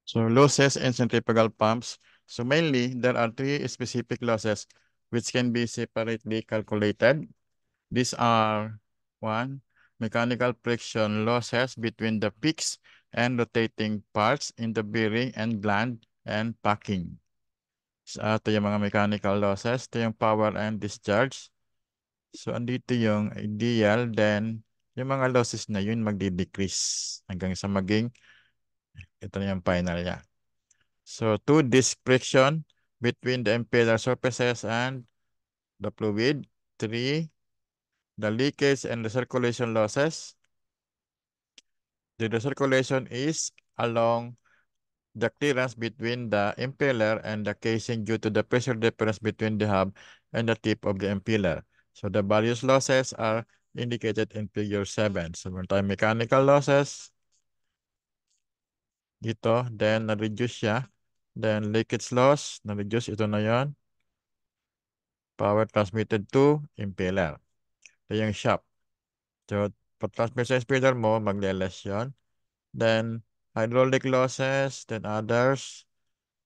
So losses in centrifugal pumps. So mainly, there are three specific losses which can be separately calculated. These are one, mechanical friction losses between the peaks and rotating parts in the bearing and gland and packing. So, ito yung mga mechanical losses. Ito yung power and discharge. So, andito yung ideal. Then, yung mga losses na yun magdi-decrease hanggang sa maging ito na yung final niya. So, 2, disc friction between the impeller surfaces and the fluid. 3, the leakage and the circulation losses. The recirculation is along the clearance between the impeller and the casing due to the pressure difference between the hub and the tip of the impeller. So the various losses are indicated in figure 7. So meron tayong mechanical losses dito, then na-reduce siya. Then leakage loss, na-reduce, ito na yon. Power transmitted to impeller. Ito yung shaft. So pag-transmit sa impeller mo, magle-less yun. Then hydraulic losses, then others.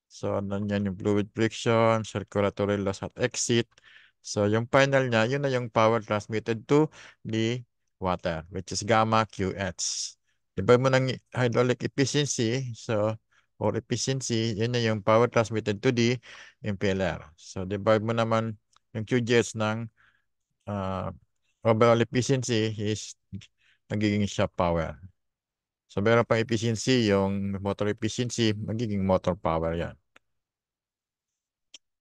So, nandiyan yung fluid friction, circulatory loss at exit. So, yung final niya, yun na yung power transmitted to the water, which is gamma QH. Iba mo ng hydraulic efficiency, so, or efficiency, yun na yung power transmitted to the impeller. So, divide mo naman yung QGH ng overall efficiency is nagiging shaft power. So, meron pang efficiency, yung motor efficiency, magiging motor power yan.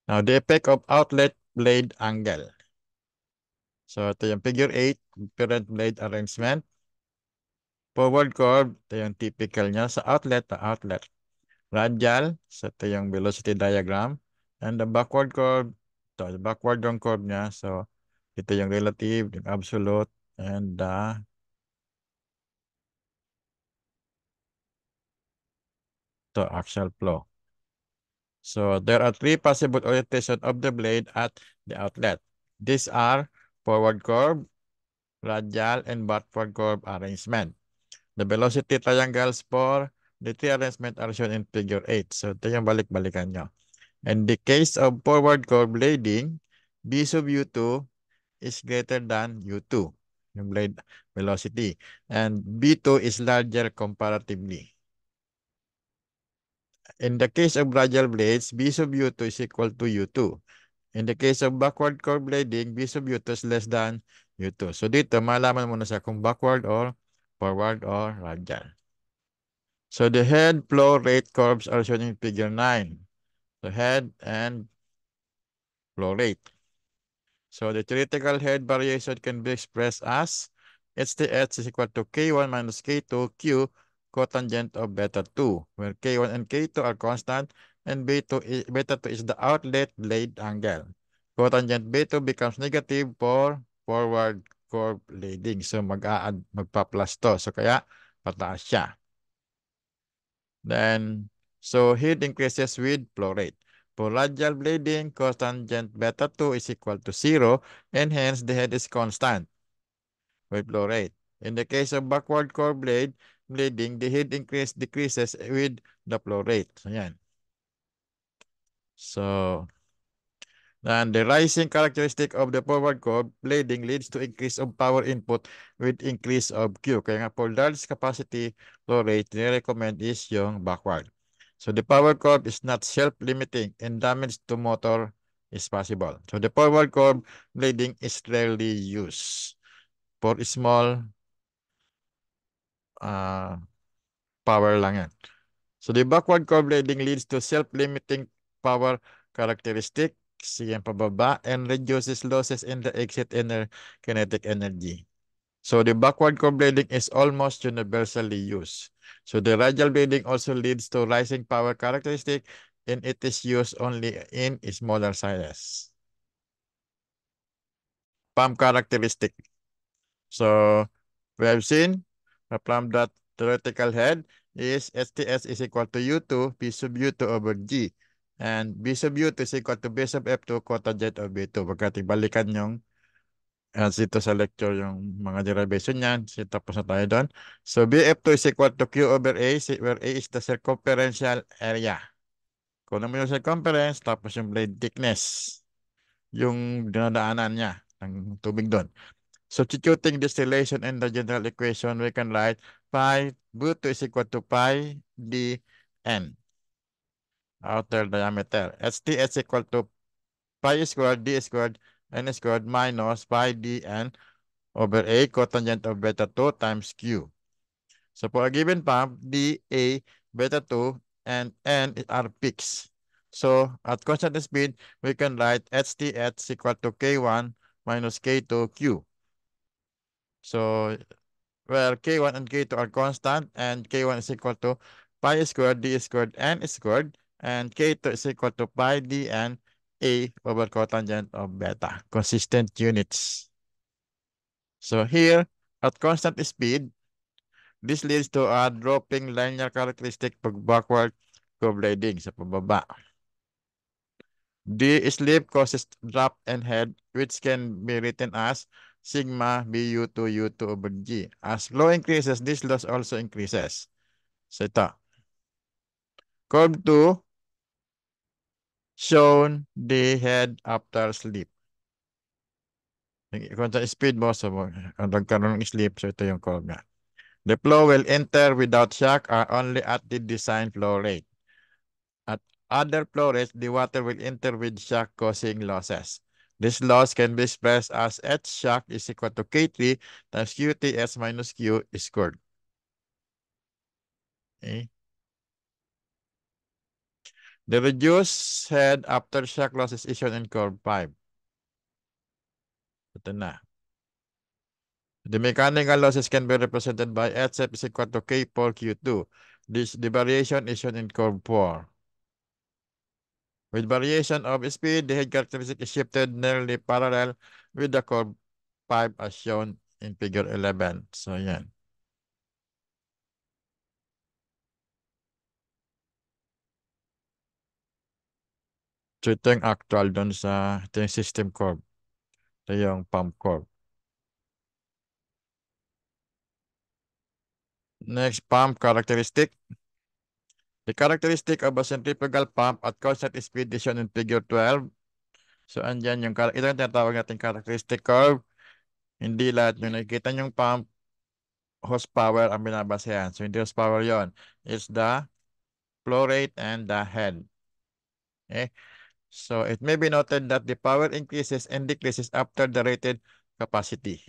Now, the effect of outlet blade angle. So, ito yung figure 8, parent blade arrangement. Forward curve, ito yung typical niya. Sa outlet, Radial, so ito yung velocity diagram. And the backward curve, ito, yung backward yung curve niya. So, ito yung relative, yung absolute, and the axial flow. So, there are three possible orientation of the blade at the outlet. These are forward curve, radial, and backward curve arrangement. The velocity triangles for the three arrangement are shown in figure 8. So, ito yung balik-balikan nyo. In the case of forward curve blading, B sub U2 is greater than U2, yung blade velocity. And B2 is larger comparatively. In the case of radial blades, B sub U2 is equal to U2. In the case of backward curve blading, B sub U2 is less than U2. So dito, malaman mo na siya kung backward or forward or radial. So the head flow rate curves are shown in figure 9. The head and flow rate. So the theoretical head variation can be expressed as HTH is equal to K1 minus K2 Q cotangent of beta 2, where K1 and K2 are constant and beta 2 is the outlet blade angle. Cotangent beta becomes negative for forward curve blading. So magpa-plus to. So kaya pataas siya. Then, so head increases with flow rate. For radial blading, cotangent beta 2 is equal to 0, and hence the head is constant with flow rate. In the case of backward curve blading, the head decreases with the flow rate. So, yan. So, and the rising characteristic of the forward curve blading leads to increase of power input with increase of Q. Kaya nga for large capacity flow rate, recommend is yung backward. So the power curve is not self-limiting and damage to motor is possible. So the forward curve blading is rarely used for small power lang yan. So the backward curve blading leads to self-limiting power characteristic, yan pababa, and reduces losses in the exit kinetic energy. So the backward curve blading is almost universally used. So the radial blading also leads to rising power characteristic, and it is used only in smaller sizes. Pump characteristic. So we have seen from that theoretical head is STS is equal to U2, P sub U2 over G. And B sub U2 is equal to B sub F2 cotangent of B2. Pagkat ibalikan yung As dito sa lecture yung mga derivation niyan. So, tapos na tayo doon. So, BF2 is equal to Q over A, where A is the circumferential area. Kung naman yung circumference, tapos yung blade thickness, yung dinadaanan niya ng tubig doon. Substituting this relation in the general equation, we can write pi B2 is equal to pi dn, outer diameter. HT is equal to pi squared d squared n squared minus pi dn over A cotangent of beta 2 times Q. So for a given pump, D, A, beta 2, and N are peaks. So at constant speed, we can write HTH is equal to K1 minus K2 Q. So where K1 and K2 are constant, and K1 is equal to pi squared D squared N squared, and K2 is equal to pi D and A over cotangent of beta, consistent units. So here, at constant speed, this leads to a dropping linear characteristic pag backward co-blading sa pababa. The slip causes drop and head, which can be written as sigma BU2 U2 over G. As flow increases, this loss also increases. So ito. Curve 2 shown the head after slip. Kung sa speed mo, so nagkaroon ng slip, so ito yung curve nga. The flow will enter without shock only at the design flow rate. At other flow rates, the water will enter with shock causing losses. This loss can be expressed as H shock is equal to K3 times QTS minus Q squared. Okay. The reduced head after shock losses is shown in curve 5. Ito na. The mechanical losses can be represented by HF is equal to K4Q2. The variation is shown in curve 4. With variation of speed, the head characteristic is shifted nearly parallel with the curve 5 as shown in figure 11. So, yan. So, ito yung actual doon sa, ito yung system curve. Ito yung pump curve. Next, pump characteristic. The characteristic of a centrifugal pump at constant speed is shown in figure 12. So, andyan yung, ito yung tinatawag natin characteristic curve. Hindi lahat yung nakikita yung pump, horsepower ang binabasehan. So, hindi horsepower yon. It's the flow rate and the head. Okay? So, it may be noted that the power increases and decreases after the rated capacity.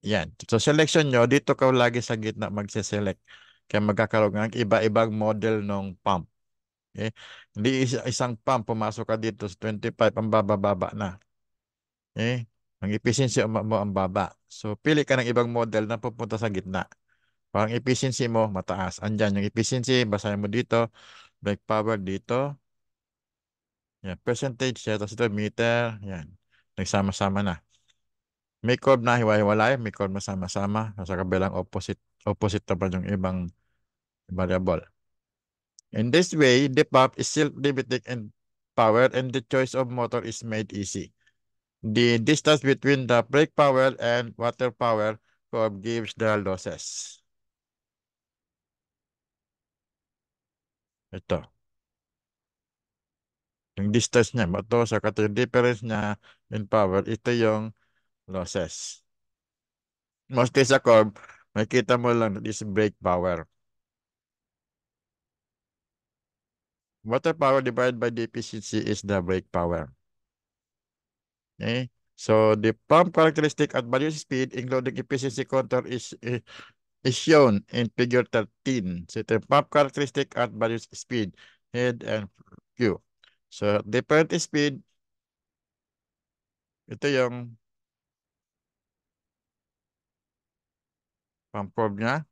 Yan. So, selection nyo, dito ka lagi sa gitna magse-select. Kaya magkakaroon ng iba-ibang model ng pump. Okay? Hindi isang pump, pumasok ka dito sa 25, ang baba-baba na. Okay? Ang efficiency mo ang baba. So, pili ka ng ibang model na pupunta sa gitna. Parang efficiency mo, mataas. Andyan yung efficiency, basahin mo dito. Brake power dito. Yan, percentage, tapos ito, meter. Yan. Nagsama-sama na. May curve na hiwa-hiwalay, may curve na sama-sama. Sa kabilang opposite naman yung ibang variable. In this way, the pump is self-limiting in power and the choice of motor is made easy. The distance between the brake power and water power curve gives the losses. Ito. Yung distance niya, ito sa yung difference niya in power, ito yung losses. Mostly sa curve, makita mo lang that is brake power. Water power divided by the efficiency is the brake power. Okay? So the pump characteristic at various speed, including efficiency contour, is shown in figure 13. So the pump characteristic at various speed, head and Q. So different speed, ito yung pump curve niya.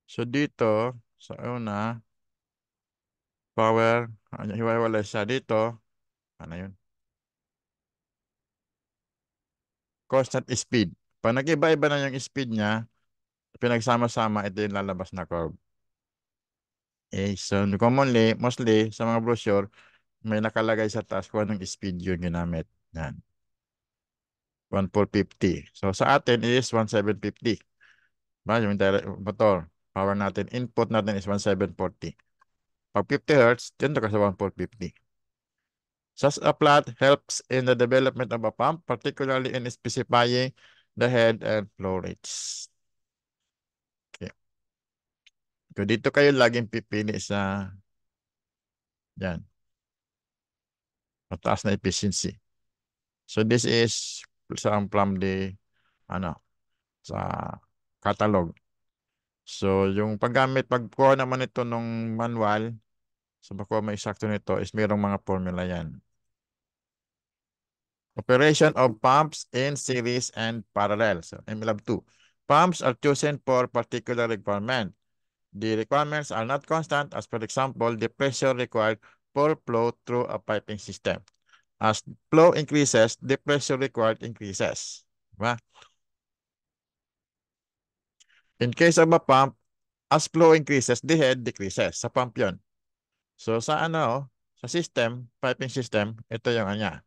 So dito, sa una, power, hiwa-hiwalay siya dito. Ano yun? Constant speed. Pag nag-iba-iba na yung speed niya, pinagsama-sama, ito yung lalabas na curve. Okay, so commonly, mostly, sa mga brochure, may nakalagay sa taas kung anong speed yun ginamit. Yan. 1,450. So sa atin is 1,750. Yung motor, power natin, input natin is 1,740. Pag 50 Hz, dyan ka sa 1,450. Such a plot helps in the development of a pump, particularly in specifying the head and flow rates. Okay. So dito kayo laging pipili sa yan, mataas na efficiency. So this is from the ano sa catalog. So yung pagkuha naman ito ng manual, so bako may eksakto nito is mayroong mga formula yan. Operation of pumps in series and parallel. So MLab2. Pumps are chosen for particular requirement. The requirements are not constant, as for example, the pressure required for flow through a piping system. As flow increases, the pressure required increases. Diba? In case of a pump, as flow increases, the head decreases. Sa pump yun. So sa sa system, piping system, ito yung anya.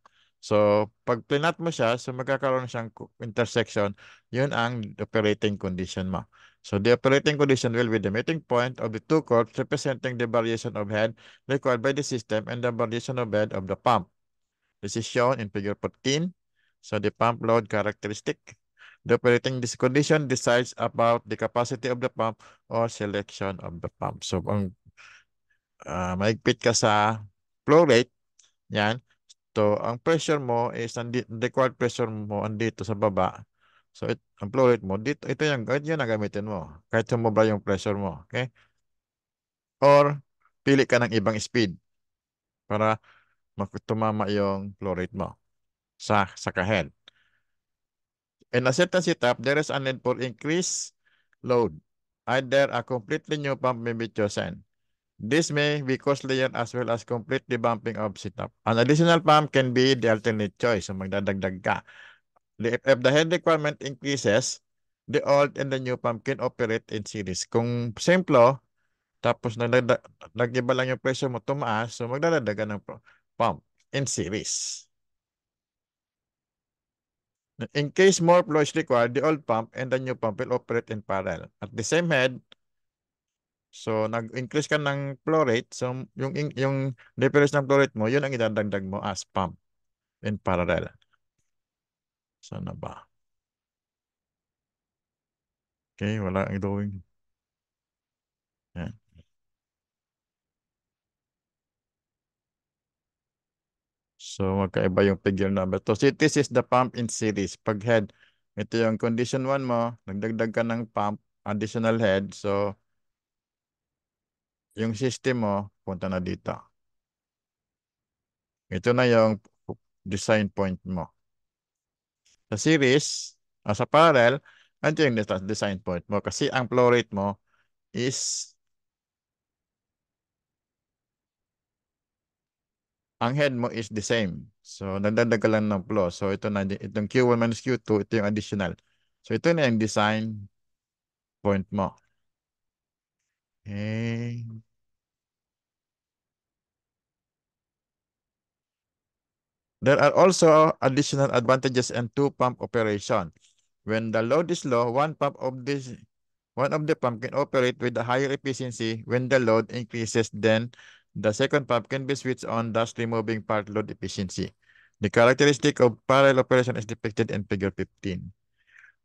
So pag plinat mo siya, so magkakaroon siyang intersection, yun ang operating condition mo. So the operating condition will be the meeting point of the two curves representing the variation of head required by the system and the variation of head of the pump. This is shown in figure 14. So the pump load characteristic. The operating this condition decides about the capacity of the pump or selection of the pump. So ang maigpit ka sa flow rate, yan. So, ang pressure mo is, required pressure mo andito sa baba. So, ang flow rate mo, dito, ito yung gagamitin mo. Kahit sumobra yung pressure mo. Okay? Or, pili ka ng ibang speed para tumama yung flow rate mo sa kahead. In a certain setup, there is a need for increased load. Either a completely new pump may be chosen. This may be costlier as well as complete revamping of setup. An additional pump can be the alternate choice. So magdadagdag ka. If the head requirement increases, the old and the new pump can operate in series. Kung same flow, tapos nag-iba lang yung pressure mo tumaas, so magdadagdagan ng pump in series. In case more flow is required, the old pump and the new pump will operate in parallel. At the same head, so, nag-increase ka ng flow rate. So, yung difference ng flow rate mo, yun ang idadagdag mo as pump in parallel. Sana ba? Okay, wala ang doing. Yan. So, magkaiba yung figure number. So, this is the pump in series. Pag head, ito yung condition 1 mo, nagdagdag ka ng pump, additional head. So, yung system mo, punta na dito. Ito na yung design point mo. Sa series, sa parallel, ito yung design point mo. Kasi ang flow rate mo is ang head mo is the same. So, nagdagdag ka lang ng flow. So, itong Q1 minus Q2, ito yung additional. So, ito na yung design point mo. Okay. There are also additional advantages and two-pump operation. When the load is low, one of the pump can operate with a higher efficiency. When the load increases, then the second pump can be switched on, thus removing part load efficiency. The characteristic of parallel operation is depicted in figure 15.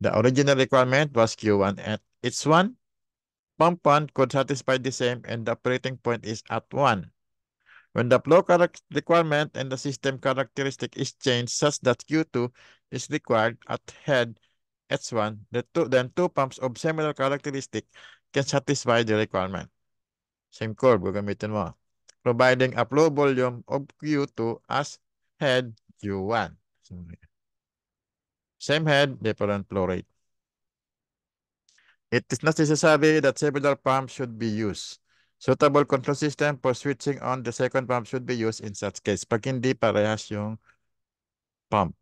The original requirement was Q1 at its 1. Pump 1 could satisfy the same and the operating point is at 1. When the flow requirement and the system characteristic is changed such that Q2 is required at head H1, then two pumps of similar characteristic can satisfy the requirement. Same curve, gagamitin mo. Providing a flow volume of Q2 as head Q1. Same head, different flow rate. It is not necessary that several pumps should be used. Suitable control system for switching on the second pump should be used in such case. Pag hindi parehas yung pump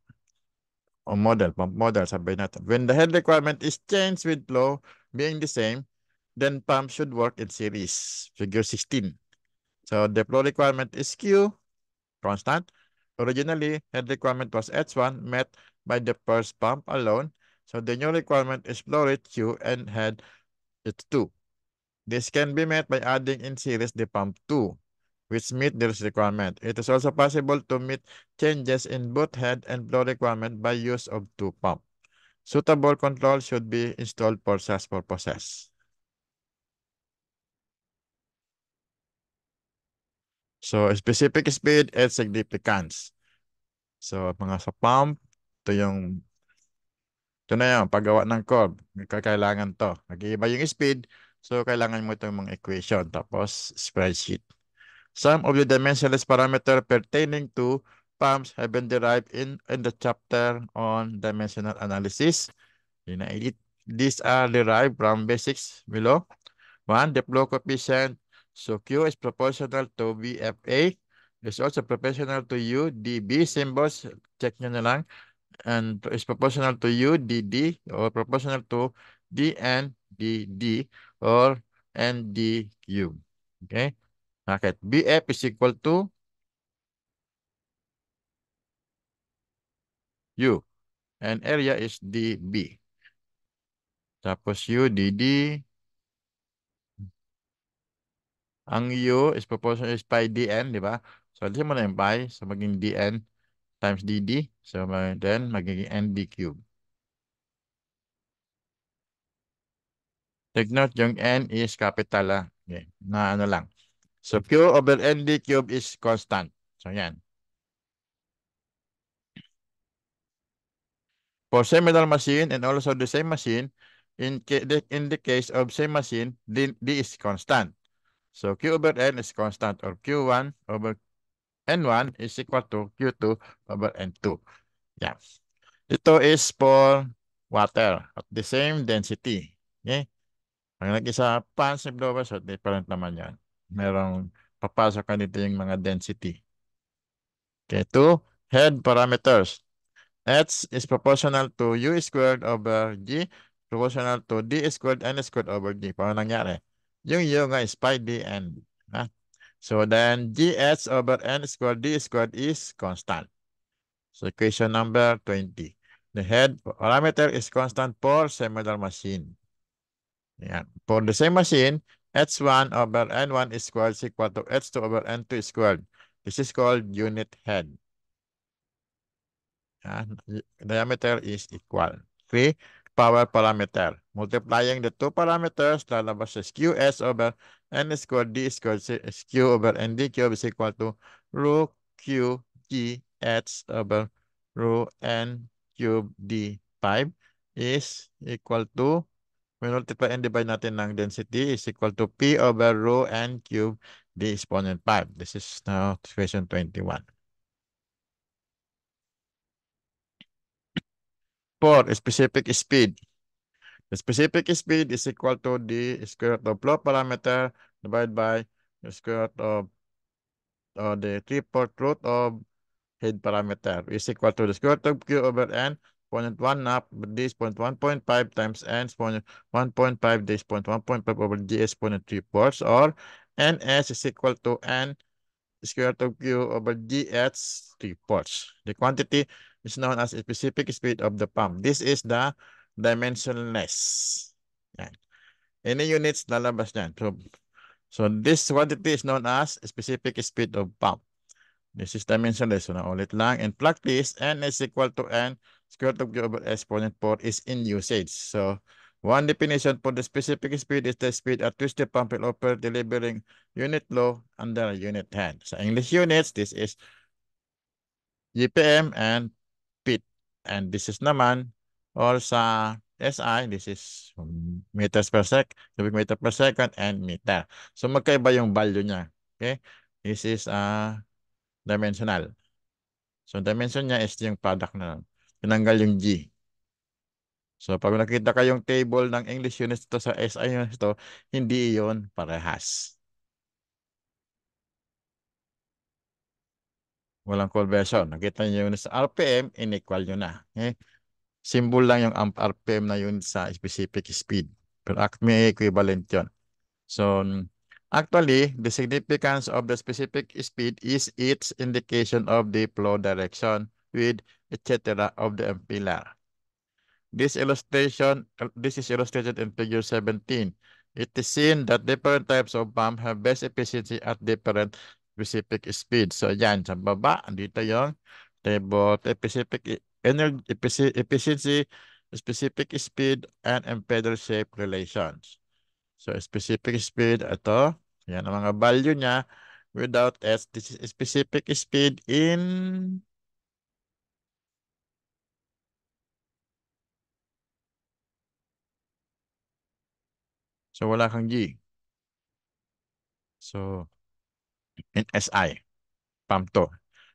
o pump model, sabi natin. When the head requirement is changed with flow being the same, then pump should work in series. Figure 16. So the flow requirement is Q, constant. Originally, head requirement was H1, met by the first pump alone. So the new requirement is flow rate Q and head it's 2. This can be met by adding in series the pump 2, which meet this requirement. It is also possible to meet changes in both head and flow requirement by use of two pumps. Suitable control should be installed for such purposes. So, specific speed and significance. So, mga sa pump, ito na yung paggawa ng curve. Kailangan to. Nag-iiba yung speed. So, kailangan mo itong mga equation. Tapos, spreadsheet. Some of the dimensionless parameter pertaining to pumps have been derived in the chapter on dimensional analysis. These are derived from basics below. 1. The flow coefficient. So Q is proportional to VFA. It's also proportional to U. DB symbols, check nyo na lang. And is proportional to U, DD, or proportional to DN, DD, or NDQ. Okay? Bakit? BF is equal to U. And area is DB. Tapos U, DD. Ang U is proportional is pi DN, di ba? So, alisin mo na yung pi. So, maging DN times DD. So, then, magiging ND cube. Take note, yung N is capital, okay, na ano lang. So, Q over ND cube is constant. So, yan. For similar machine and also the same machine, in the case of same machine, D is constant. So, Q over N is constant, or Q1 over N1 is equal to Q2 over N2. Yeah. Ito is for water at the same density. Okay? Pag nag-isa pan sa blower, so different naman yan. Merong papasok ka dito yung mga density. Okay, 2, head parameters. H is proportional to U squared over G, proportional to D squared N squared over G. Paano nangyari? Yung U nga is pi dN. So then GH over N squared D squared is constant. So equation number 20. The head parameter is constant for similar machine. Yeah. For the same machine, H1 over N1 is squared is equal to H2 over N2 squared. This is called unit head. Diameter is equal. 3. Power parameter. Multiplying the two parameters, lalabas sa QS over N squared D squared is Q over ND cube is equal to rho Q G H over rho N cube D5 is equal to, multiply and divide natin ng density is equal to P over rho N cube D exponent 5. This is now question 21. For specific speed. The specific speed is equal to the square root of flow parameter divided by the square root of the 3/4 root of head parameter is equal to the square root of Q over N, 0.1 nap, this 0.1.5 times N, 0.1.5, this 0.1.5 over GS 0.3/4, or NS is equal to N square root of Q over GH 3/4. The quantity is known as specific speed of the pump. This is the dimensionless. Yan. Any units lalabas yan. So this quantity is known as specific speed of pump. This is dimensionless. So naulit lang. In practice, N is equal to N square root of Q over exponent 4 is in usage. So one definition for the specific speed is the speed at which the pump will operate delivering unit flow under unit head. Sa English units, this is GPM and feet. And this is naman, or sa SI, this is meters per cubic meter per second and meter. So magkaiba yung value niya. Okay? This is dimensional. So dimension niya is yung product na lang. Tinanggal yung G. So pag nakita kayong table ng English units ito sa SI units ito, hindi iyon parehas. Walang conversion. Nakita niyo yun sa RPM, inequal nyo na. Okay? Symbol lang yung RPM na yun sa specific speed. Pero may equivalent yun. So, actually, the significance of the specific speed is its indication of the flow direction width, etc. of the impeller. This is illustrated in figure 17. It is seen that different types of pump have best efficiency at different specific speeds. So, yan, sa baba, dito yung table, efficiency, specific speed, and impeller shape relations. So, specific speed, ito, yan ang mga value niya. Without S, this is specific speed in. So, wala kang G. So, in SI, pump to.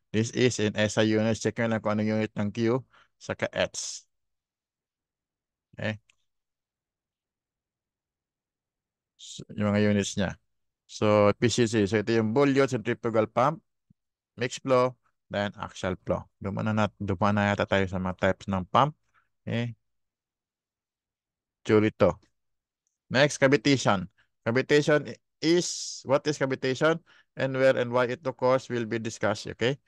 This is in SI units. Check nyo lang kung anong unit ng Q, saka H. Okay? So, yung mga units niya. So, efficiency. So, ito yung Bullion centrifugal pump, mixed flow, then axial flow. Dumaan na yata tayo sa mga types ng pump. Okay? Churito. Next, cavitation. What is cavitation and where and why it occurs will be discussed, okay,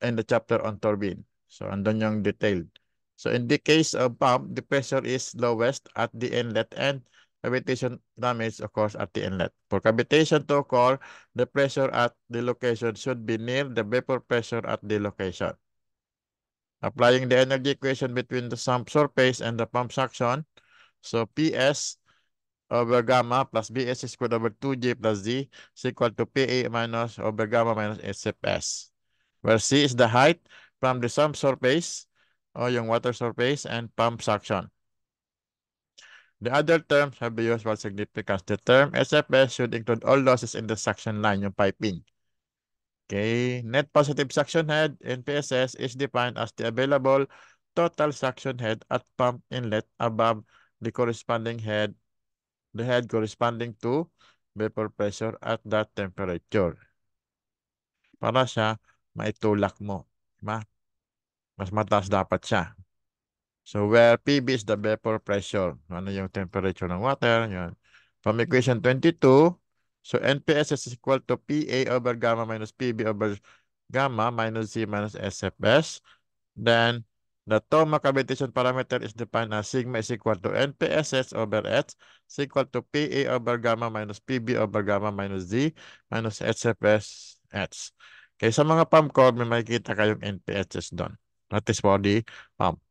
in the chapter on turbine. So, andun yung detailed. So, in the case of pump, the pressure is lowest at the inlet and cavitation damage occurs at the inlet. For cavitation to occur, the pressure at the location should be near the vapor pressure at the location. Applying the energy equation between the sump surface and the pump suction, so PS over gamma plus BS is squared over 2G plus Z is equal to PA minus over gamma minus SFS, where C is the height from the sump surface o yung water surface and pump suction. The other terms have the usual significance. The term SFS should include all losses in the suction line, yung piping. Okay, net positive suction head in PSS is defined as the available total suction head at pump inlet above the corresponding head, the head corresponding to vapor pressure at that temperature. Para siya maitulak mo. Diba? Mas mataas dapat siya. So, where PB is the vapor pressure. Ano yung temperature ng water? Yun. From equation 22, so NPS is equal to PA over gamma minus PB over gamma minus Z minus SFS. Then, the Toma cavitation parameter is defined as sigma is equal to NPSS over H is equal to PA over gamma minus PB over gamma minus Z minus SFS H. Okay, sa mga pump core, may makikita kayong NPSS doon. That is for the pump.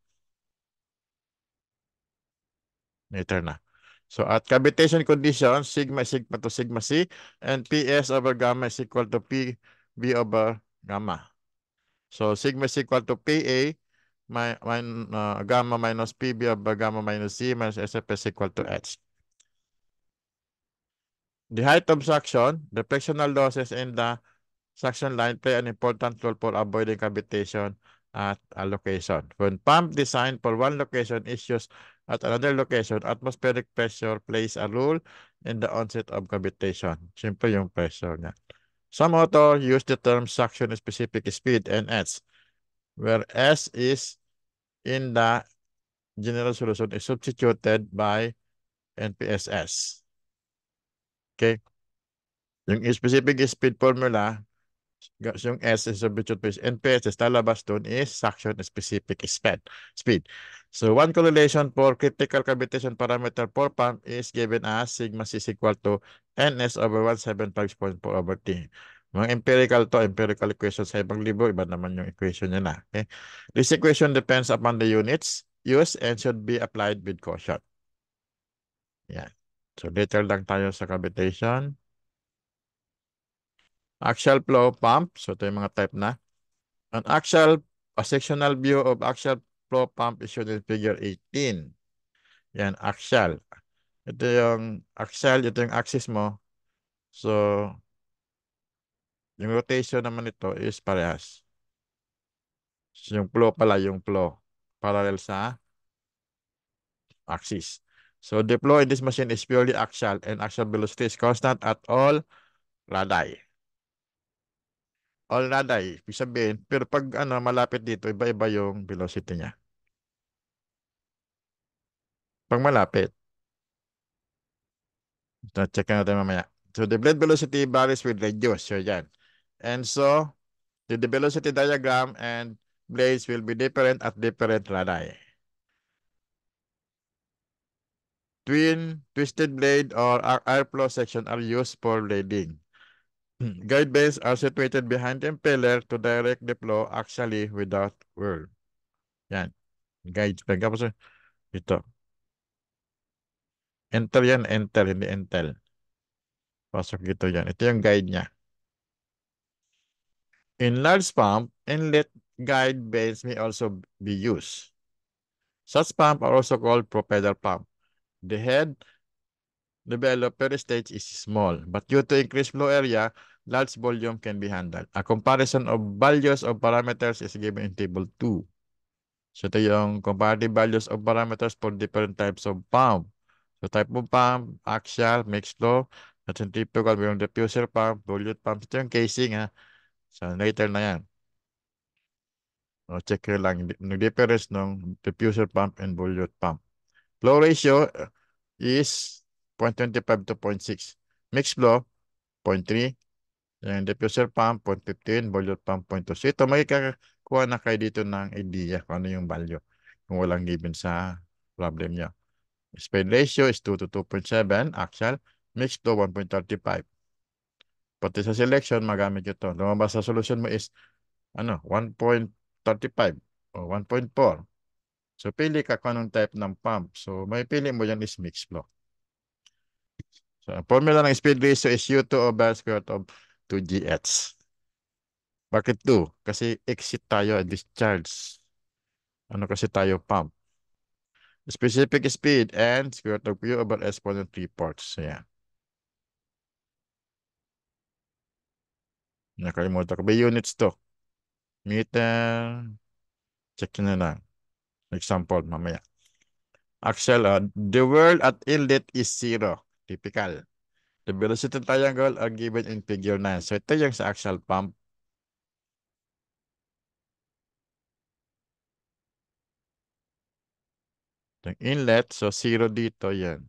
Later na. So, at cavitation conditions, sigma is equal to sigma C and PS over gamma is equal to PB over gamma. So, sigma is equal to PA gamma minus PB over gamma minus C minus SFS equal to H. The height of suction, the frictional losses in the suction line play an important role for avoiding cavitation at a location. When pump designed for one location is used at another location, atmospheric pressure plays a role in the onset of cavitation. Simple yung pressure niya. Some authors use the term suction specific speed NS, where S is in the general solution is substituted by NPSS. Okay? Yung specific speed formula, yung S is substituted by NPSS, lalabas doon is suction specific speed. So, one correlation for critical cavitation parameter for pump is given as sigma C is equal to NS over 175.4 over T. Mga empirical equation sa ibang libro, iba naman yung equation niya na. Okay? This equation depends upon the units used and should be applied with caution. Yan. So, detail lang tayo sa cavitation. Axial flow pump. So, ito yung mga type na. A sectional view of axial flow pump is shown in figure 18. Yan, axial. Ito yung axial, ito yung axis mo. So, yung rotation naman ito is parehas. So, yung flow pala, yung flow. Parallel sa axis. So, the flow in this machine is purely axial and axial velocity is constant at all radii. All radii, ibig sabihin, pero pag malapit dito, iba-iba yung velocity niya. Pag malapit, check natin mamaya. So, the blade velocity varies with radius. So, yan. And so, the velocity diagram and blades will be different at different radii. Twisted blade or airflow section are used for blading. Guide vanes are situated behind the impeller to direct the flow axially without whirl. Yan. Guide. Tapos ito. Enter yan. Enter. Hindi entel. Pasok dito yan. Ito yung guide niya. In large pump, inlet guide vanes may also be used. Such pump are also called propeller pump. The head developed per stage is small, but due to increased flow area, large volume can be handled. A comparison of values of parameters is given in table 2. So ito yung comparative values of parameters for different types of pump. So type of pump, axial, mixed flow, centrifugal, mayroong diffuser pump, volute pump. Ito yung casing ha. So later na yan. O check nyo lang yung difference ng diffuser pump and volute pump. Flow ratio is 0.25 to 0.6. Mixed flow, 0.3. Yung diffuser pump, 0.15. Volute pump, 0.2. So ito, magkakakuha na kayo dito ng idea kung ano yung value kung walang given sa problem nyo. Speed ratio is 2 to 2.7. Axial. Mixed flow, 1.35. Pati sa selection, magamit ito. Lumabas sa solution mo is 1.35 o 1.4. So, pili ka kung anong type ng pump. So, may pili mo yan is mixed flow. So, ang formula ng speed ratio is U2 over square root of 2GH. Bakit 2? Kasi exit tayo, discharge. Ano kasi tayo pump? Specific speed and square root of Q over exponent 3/4. So, yan. Nakalimutan ko. May units to. Meter. Check nyo na lang. Example, mamaya. Axial, the world at inlet is 0. Typical. The velocity triangle are given in figure 9. So, ito yung sa axial pump. Yung inlet, so 0 dito, yan.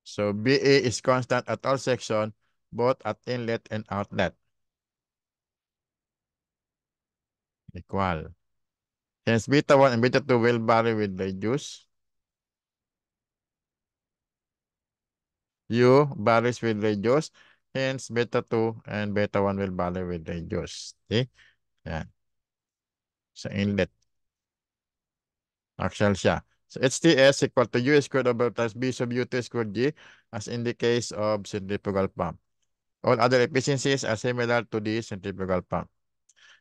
So, BA is constant at all section, both at inlet and outlet. Equal. Hence, beta 1 and beta 2 will vary with radius. U varies with radius. Hence, beta 2 and beta 1 will vary with radius. Okay? Yan. Sa inlet. Axial siya. So, HTS equal to U squared over times B sub U2 squared G as in the case of centrifugal pump. All other efficiencies are similar to the centrifugal pump.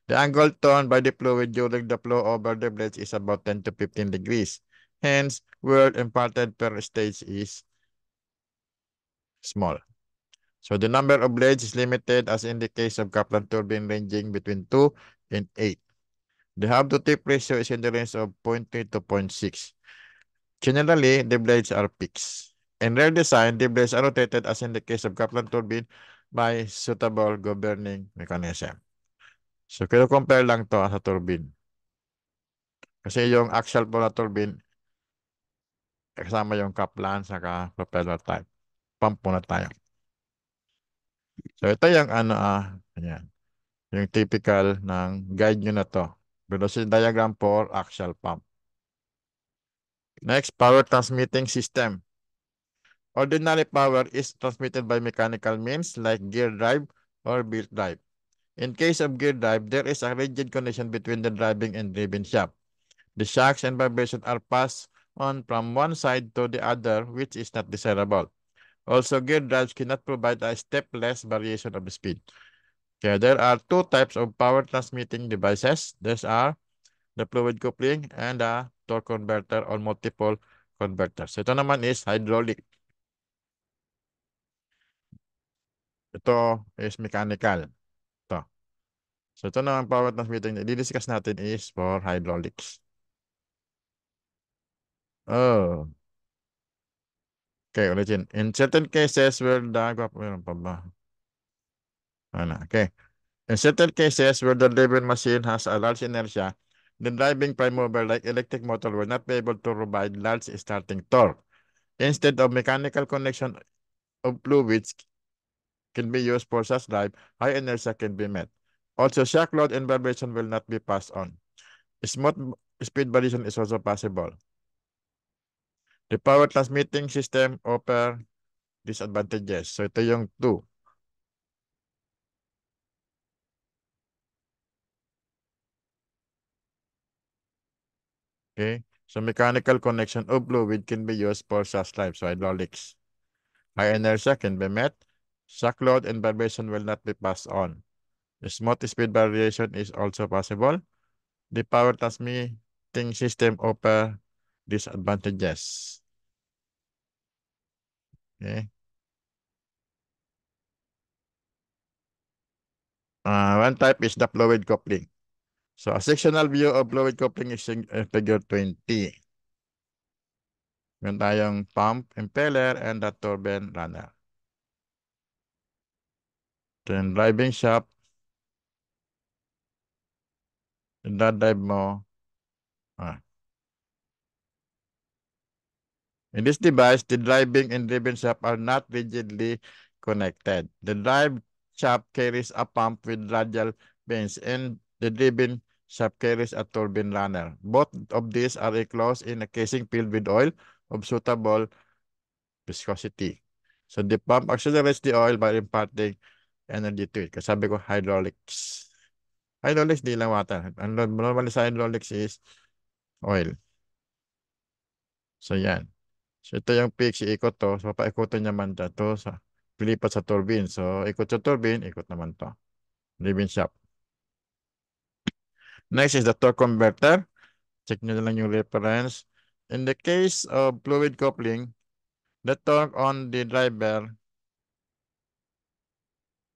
The angle turned by the fluid during the flow over the blades is about 10 to 15 degrees. Hence, work imparted per stage is small. So the number of blades is limited as in the case of Kaplan turbine ranging between 2 and 8. The half to tip ratio is in the range of 0.3 to 0.6. Generally, the blades are fixed. In rare design, the blades are rotated as in the case of Kaplan turbine by suitable governing mechanism. So, compare lang to sa turbine. Kasi yung axial po na turbine, kasama yung Kaplan saka propeller type. Pump muna tayo. So, ito yung ayan. Yung typical ng guide nyo na to. Velocity diagram for axial pump. Next, power transmitting system. Ordinary power is transmitted by mechanical means like gear drive or belt drive. In case of gear drive, there is a rigid connection between the driving and driven shaft. The shocks and vibrations are passed on from one side to the other, which is not desirable. Also, gear drives cannot provide a stepless variation of speed. Okay, there are two types of power transmitting devices. These are the fluid coupling and the torque converter or multiple converters. Ito naman is hydraulic. Ito is mechanical. Ito. So ito naman power transmitting. I-discuss natin is for hydraulics. Oh. Okay, origin. In certain cases where the... Meron pa ba? Okay. In certain cases where the driven machine has a large inertia, the driving prime mover like electric motor will not be able to provide large starting torque. Instead of mechanical connection of fluids can be used for such drive, high inertia can be met. Also, shock load and vibration will not be passed on. Smooth speed variation is also possible. The power transmitting system offer disadvantages. So, ito yung 2. Okay. So, mechanical connection of fluid can be used for such drive. So, hydraulics. High inertia can be met. Shock load and vibration will not be passed on. The smooth speed variation is also possible. The power transmitting system offer disadvantages. Okay. One type is the fluid coupling. So a sectional view of fluid coupling is in figure 20. Meron tayong pump, impeller, and the turbine runner. Then driving shaft. Drive mo. In this device, the driving and driven shaft are not rigidly connected. The drive shaft carries a pump with radial vanes and the driven shaft carries a turbine runner. Both of these are enclosed in a casing filled with oil of suitable viscosity. So the pump accelerates the oil by imparting energy to it. Kasabi ko, hydraulics. Hydraulics, di lang water. Ang normally sa hydraulics is oil. So yan. So ito yung peak, ikot to. So paikutin naman to sa pilipat sa turbine. So ikot sa turbine, ikot naman to. Driven shaft. Next is the torque converter. Check nyo na lang yung reference. In the case of fluid coupling, the torque on the driver,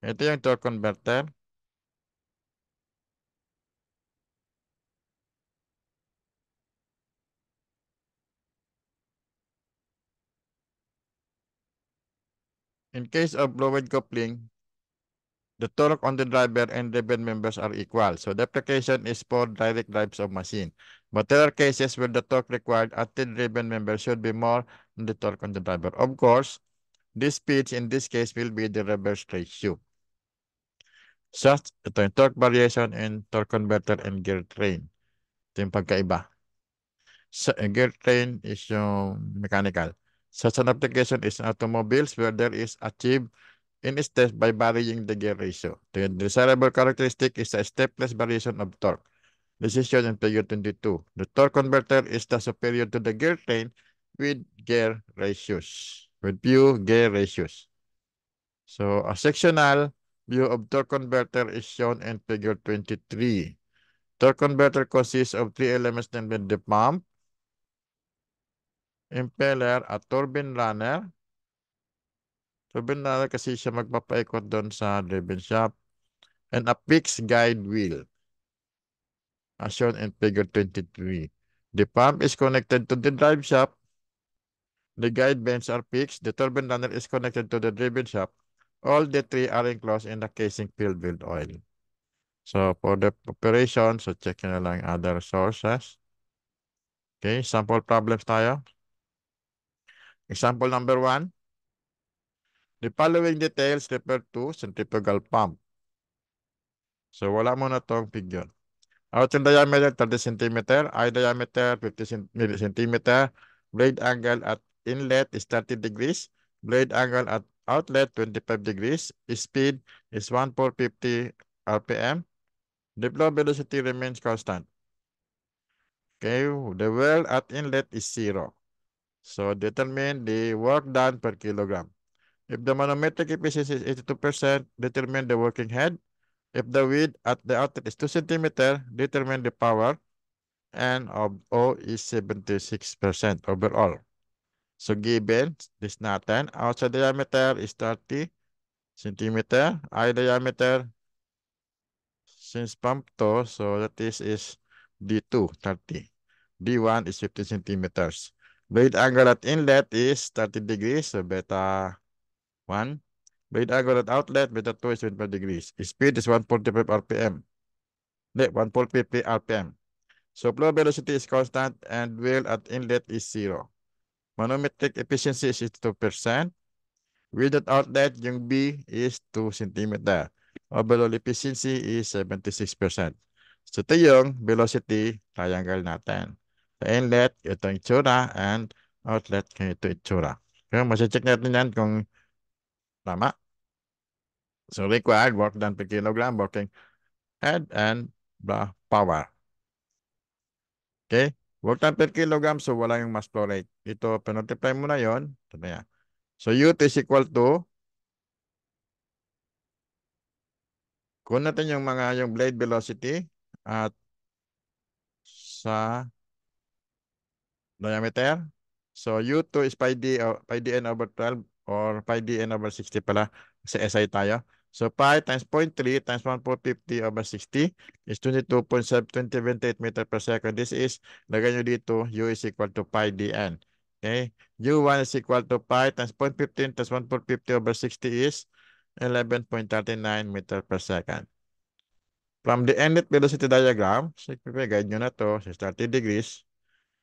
ito yung torque converter. In case of fluid coupling, the torque on the driver and driven members are equal. So the application is for direct drives of machine. But there are cases where the torque required at the driven member should be more than the torque on the driver. Of course, this speed in this case will be the reverse ratio. Such, ito yung torque variation and torque converter and gear train. Ito yung pagkaiba. So, gear train is yung mechanical. Such an application is in automobiles where there is achieved in step by varying the gear ratio. The desirable characteristic is a stepless variation of torque. This is shown in figure 22. The torque converter is the superior to the gear train with gear ratios, with few gear ratios. So a sectional view of torque converter is shown in figure 23. Torque converter consists of 3 elements named the pump, impeller, at turbine runner. Turbine runner kasi siya magpapaikot doon sa driven shaft. And a fixed guide wheel, as shown in figure 23. The pump is connected to the drive shaft. The guide vanes are fixed. The turbine runner is connected to the driven shaft. All the three are enclosed in the casing filled with oil. So for the operation, so check na lang other sources. Okay, sample problems tayo. Example number 1. The following details refer to centrifugal pump. So wala muna tong figure. Outer diameter 30 cm, eye diameter 50 cm, blade angle at inlet is 30 degrees, blade angle at outlet 25 degrees, speed is 1450 RPM, the flow velocity remains constant. Okay, the well at inlet is 0. So determine the work done per kilogram. If the manometric efficiency is 82%, determine the working head. If the width at the outlet is 2 cm, determine the power. And of O is 76% overall. So given this natin, outside diameter is 30 centimeter, eye diameter, since pump to, so that is D2, 30. D1 is 50 centimeters. Blade angle at inlet is 30 degrees, so beta 1. Blade angle at outlet, beta 2 is 25 degrees. Speed is 145 RPM. 150 RPM. So flow velocity is constant and wheel at inlet is 0. Manometric efficiency is 2%. Without outlet, yung B is 2 centimeter. Overall efficiency is 76%. So ito yung velocity triangle natin. Sa inlet, ito yung itsura, and outlet, ito yung itsura. Kaya check natin yan kung tama. So required work done per kilogram, working head, and power. Okay? Work done per kilogram, so wala yung mass flow rate. Ito, pinultiply mo na yun. Ito na yan. So U2 is equal to, kung natin yung blade velocity at sa diameter. So U2 is pi d, pi dn over 12 or pi dn over 60 pala. Kasi SI tayo. So pi times 0.3 times 1450 over 60 is 22.728 meter per second. This is, lagay nyo dito, U is equal to pi dn. Okay? U1 is equal to pi times 0.15 times 1450 over 60 is 11.39 meter per second. From the inlet velocity diagram, so guide nyo na to, so 30 degrees.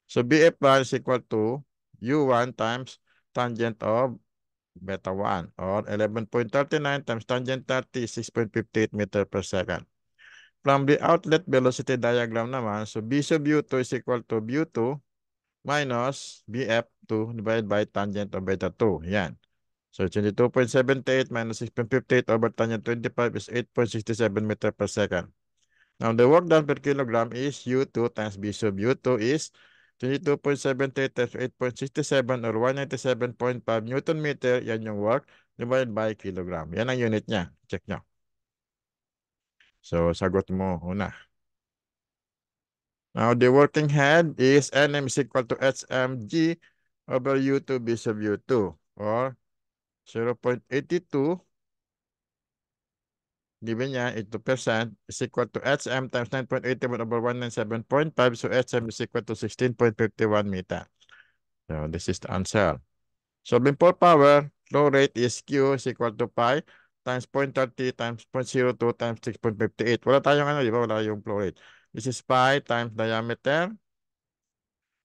So BF1 is equal to U1 times tangent of beta 1 or 11.39 times tangent 30 is 6.58 meter per second. From the outlet velocity diagram naman, so B sub U2 is equal to U2 minus BF2 divided by tangent of beta 2. Yan. So 22.78 minus 6.58 over tangent 25 is 8.67 meter per second. Now, the work done per kilogram is U2 times B sub U2 is 22.78 times 8.67 or 197.5 Newton meter. Yan yung work divided by kilogram. Yan ang unit niya. Check nyo. So, sagot mo una. Now, the working head is Nm is equal to HmG over U2 B sub U2 or 0.82 given niya 82% is equal to HM times 9.81 over 197.5. So HM is equal to 16.51 meter. So this is the answer. Solving for power, flow rate is Q is equal to pi times 0.30 times 0.02 times 6.58. Wala tayong ano, di ba? Wala yung flow rate. This is pi times diameter,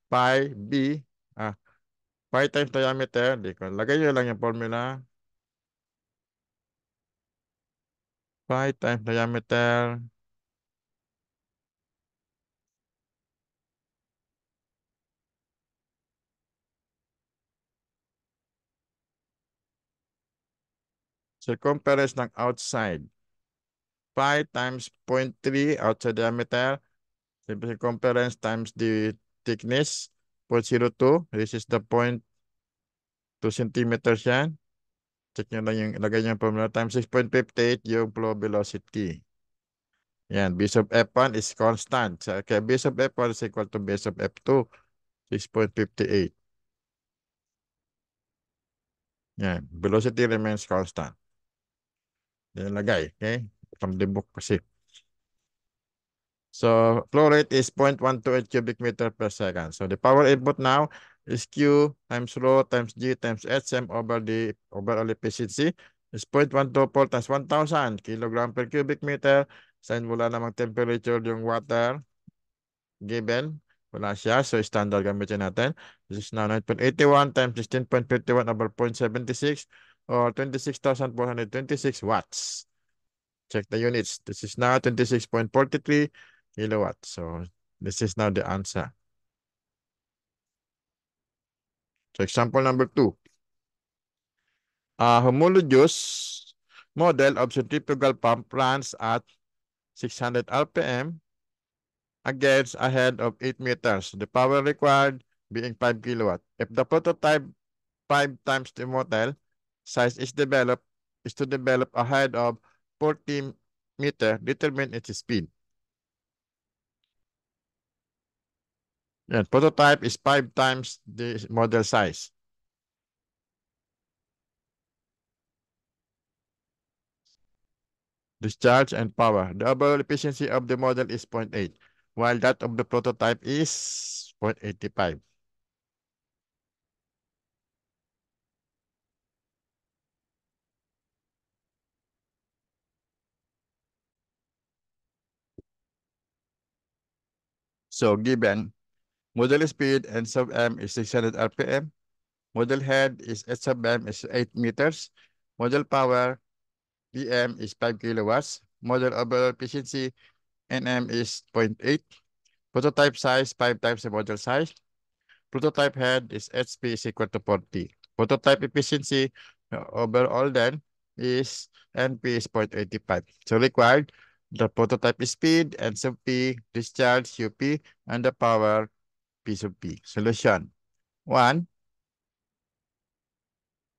pi B, ah, pi times diameter. Di ko. Lagay nyo lang yung formula. Pi times diameter. Circumference ng outside. Pi times 0.3 outside diameter. Circumference times the thickness. 0.02. This is the 0.2 centimeters yan. Check nyo lang yung ilagay nyo yung formula. Times 6.58 yung flow velocity. Yan. B sub F1 is constant. So, okay, B sub F1 is equal to B sub F2. 6.58. Yan. Velocity remains constant. Yan lagay. Okay? From the book kasi. So flow rate is 0.128 cubic meter per second. So the power input now is Q times rho times G times HM over the overall efficiency is 0.124 times 1,000 kilogram per cubic meter. Sign wala namang temperature yung water given. Wala siya. So standard gamitin natin. This is now 9.81 times 16.51 over 0.76 or 26,426 watts. Check the units. This is now 26.43 kilowatts. So this is now the answer. So example number 2. A homologous model of centrifugal pump runs at 600 RPM against a head of 8 meters. The power required being 5 kilowatt. If the prototype 5 times the model size is to develop a head of 40 meter, determine its speed. Yan, prototype is 5 times the model size. Discharge and power. The overall efficiency of the model is 0.8, while that of the prototype is 0.85. So given model speed and sub m is 600 RPM, Model head is H sub m is 8 meters. Model power PM is 5 kilowatts. Model overall efficiency NM is 0.8. Prototype size 5 times the model size. Prototype head is HP is equal to 40. Prototype efficiency overall then is NP is 0.85. So required the prototype speed, N sub P, discharge UP, and the power P sub P. Solution. 1.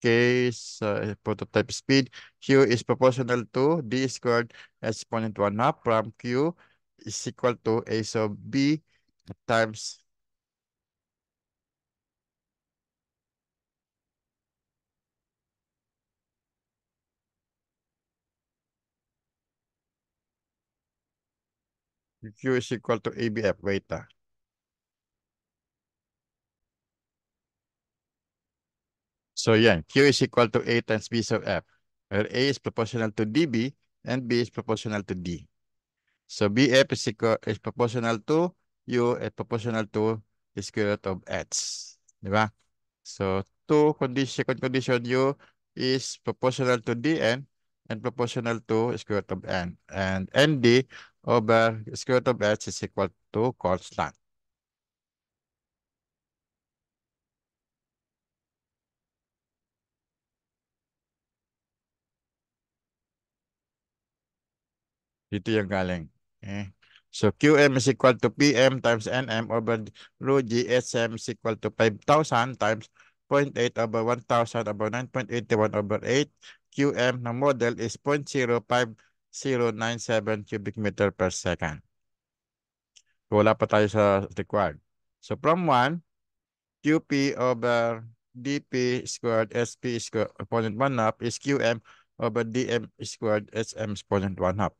Case prototype speed Q is proportional to D squared exponent 1 half from Q is equal to A sub B times Q is equal to ABF. Wait. So yeah, Q is equal to A times B sub F, where A is proportional to DB and B is proportional to D. So BF is proportional to U and proportional to the square root of H. Di ba? So second condition, U is proportional to DN and proportional to square root of N. And ND over square root of H is equal to constant. Dito yung galing. Okay. So QM is equal to PM times NM over rho G. SM is equal to 5,000 times 0.8 over 1,000 over 9.81 over 8. QM ng model is 0.05097 cubic meter per second. Wala pa tayo sa required. So from 1, QP over DP squared SP squared exponent 1 half is QM over DM squared SM exponent 1 half.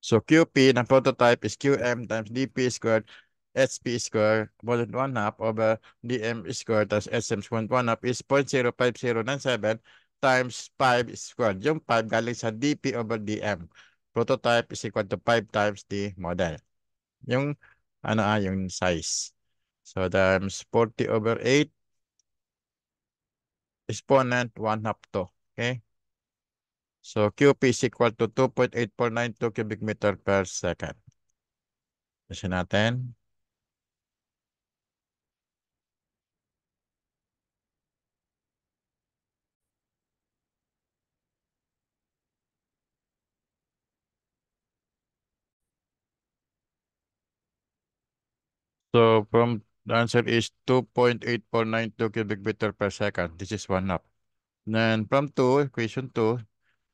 So QP ng prototype is QM times DP squared SP squared exponent 1 half over DM squared times SM exponent 1 half is 0.05097 times 5 squared. Yung 5 galing sa DP over DM. Prototype is equal to 5 times the model. Yung yung size. So times 40 over 8 exponent 1 half to. Okay? So QP is equal to 2.8492 cubic meter per second. Kasi natin. So from the answer is 2.8492 cubic meter per second. This is one half. Then from 2, equation 2,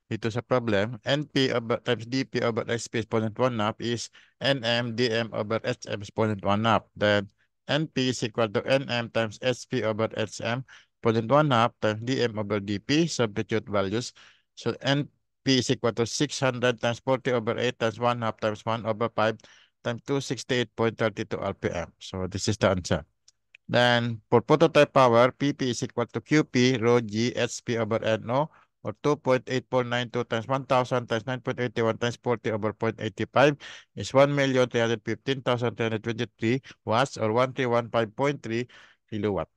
ito sa problem, NP over, times DP over SP exponent 1 half is NM DM over HM exponent 1 half. Then NP is equal to NM times SP over HM exponent 1 half times DM over DP. Substitute values. So NP is equal to 600 times 40 over 8 times 1 half times 1 over 5 times 268.32 RPM. So this is the answer. Then for prototype power, PP is equal to QP rho G HP over NO or 2.8492 times 1,000 times 9.81 times 40 over 0.85 is 1,315,323 watts or 1315.3 kilowatt.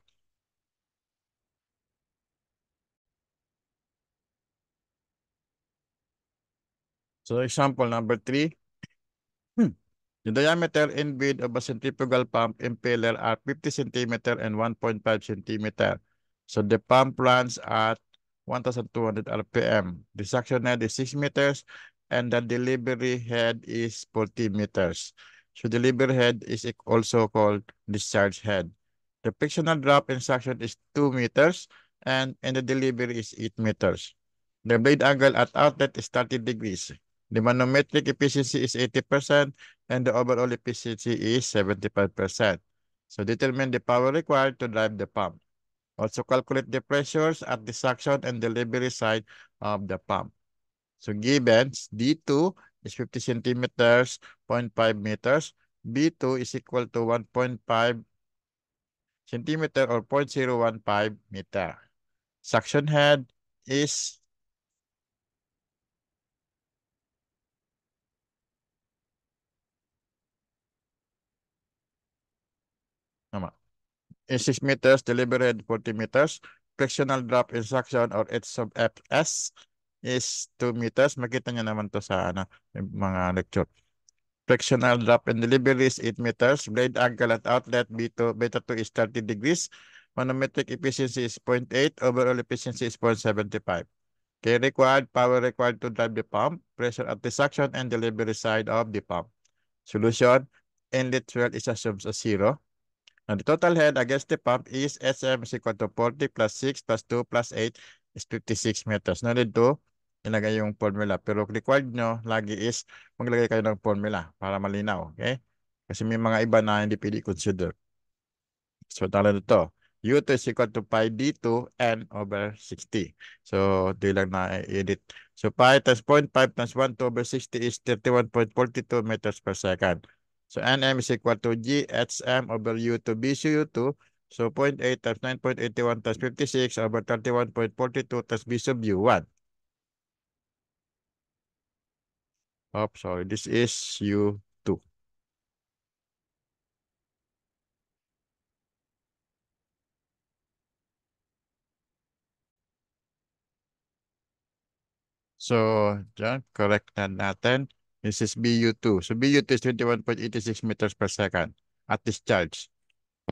So example number 3. The diameter and width of a centrifugal pump impeller are 50 centimeter and 1.5 centimeter. So the pump runs at 1,200 RPM. The suction head is 6 meters and the delivery head is 40 meters. So delivery head is also called discharge head. The frictional drop in suction is 2 meters and the delivery is 8 meters. The blade angle at outlet is 30 degrees. The manometric efficiency is 80% and the overall efficiency is 75%. So determine the power required to drive the pump. Also calculate the pressures at the suction and delivery side of the pump. So givens, D2 is 50 centimeters, 0.5 meters. B2 is equal to 1.5 centimeter or 0.015 meter. Suction head is is 6 meters, delivery head 40 meters. Frictional drop in suction or H sub Fs is 2 meters. Makita nyo naman to sa yung mga lecture. Frictional drop in delivery is 8 meters. Blade angle at outlet beta 2 is 30 degrees. Manometric efficiency is 0.8. Overall efficiency is 0.75. Okay, power required to drive the pump, pressure at the suction and delivery side of the pump. Solution, inlet fuel is assumed as 0. And the total head against the pump is SM is equal to 40 plus 6 plus 2 plus 8 is 56 meters. No need to ilagay yung formula. Pero required nyo lagi is maglagay kayo ng formula para malinaw. Okay? Kasi may mga iba na hindi pwede consider. So, tala nito. U2 is equal to pi D2 N over 60. So, di lang na-edit. So, pi times 0.5 times 1 to over 60 is 31.42 meters per second. So, Nm is equal to GHM over U2 BCU2. So, 0.8 times 9.81 times 56 over 31.42 times B sub U1. Oh, sorry. This is U2. So, dyan, correct na natin. This is BU2. So, BU2 is 21.86 meters per second at discharge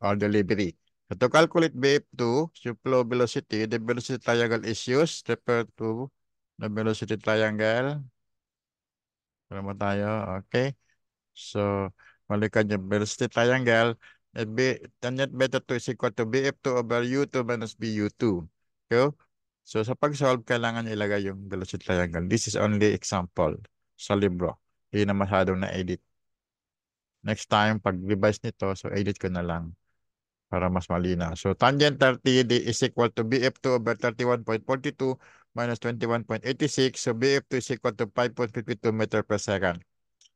or delivery. So, to calculate BF2, yung flow velocity, the velocity triangle is used. Refer to the velocity triangle. Para mo tayo, okay? So, balikan yung velocity triangle. Tangent beta 2 is equal to BF2 over U2 minus BU2. Okay? So, sa pag-solve, kailangan ilagay yung velocity triangle. This is only example sa libro. Hindi na masyadong na-edit. Next time, pag-revise nito, so edit ko na lang para mas malina. So, tangent 30 is equal to BF2 over 31.42 minus 21.86. So, BF2 is equal to 5.52 meter per second.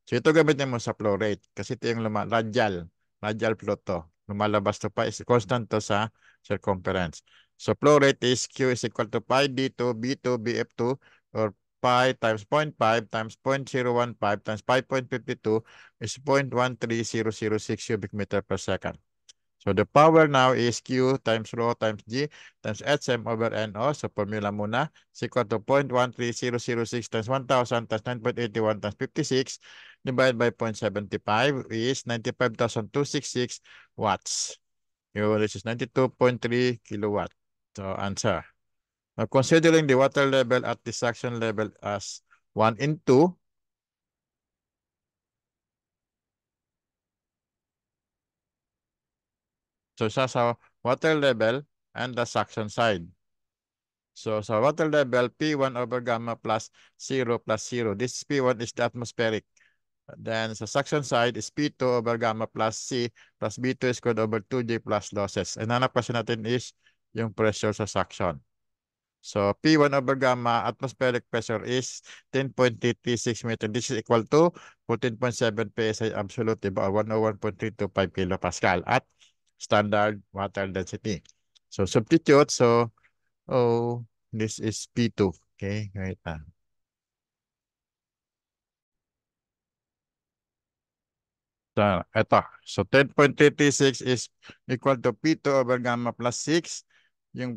So, ito gamitin mo sa flow rate. Kasi ito yung radial flow to. Lumalabas to pa, is constant to sa circumference. So, flow rate is Q is equal to pi D2, B2, BF2, or pi times 0.5 times 0.015 times 5.52 is 0.13006 cubic meter per second. So the power now is Q times rho times G times HM over NO. So formula muna is equal to 0.13006 times 1,000 times 9.81 times 56 divided by 0.75 is 95,266 watts. This is 92.3 kilowatt. So answer. Now considering the water level at the suction level as 1 in 2, so sa water level and the suction side. So sa water level, P1 over gamma plus 0 plus 0. This P1 is the atmospheric. Then sa suction side is P2 over gamma plus C plus B2 squared over 2J plus losses. And hanap kasi natin is yung pressure sa suction. So P1 over gamma atmospheric pressure is 10.336 meter. This is equal to 14.7 PSI absolute, diba? 101.325 kilopascal at standard water density. So substitute. So this is P2. Okay, wait lang. So, eto. So, 10.36 is equal to P2 over gamma plus 6. Yung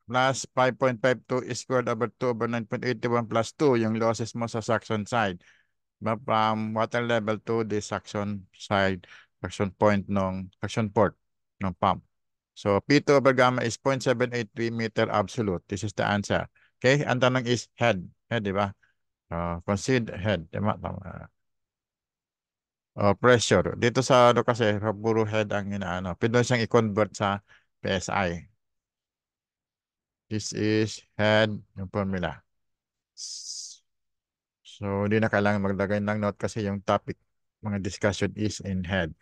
plus 5.52 is squared over 2 over 9.81 plus 2. Yung losses mo sa suction side. From water level to the suction side, suction port ng pump. So, P2 over gamma is 0.783 meter absolute. This is the answer. Okay, ang tanong is head. Head, di ba? Consider head. Tama, tama. Pressure. Dito sa kasi, puro head ang inaano. Pwede siyang i-convert sa PSI. This is head, yung formula. So, hindi na kailangan maglagay ng note kasi yung topic, mga discussion is in head.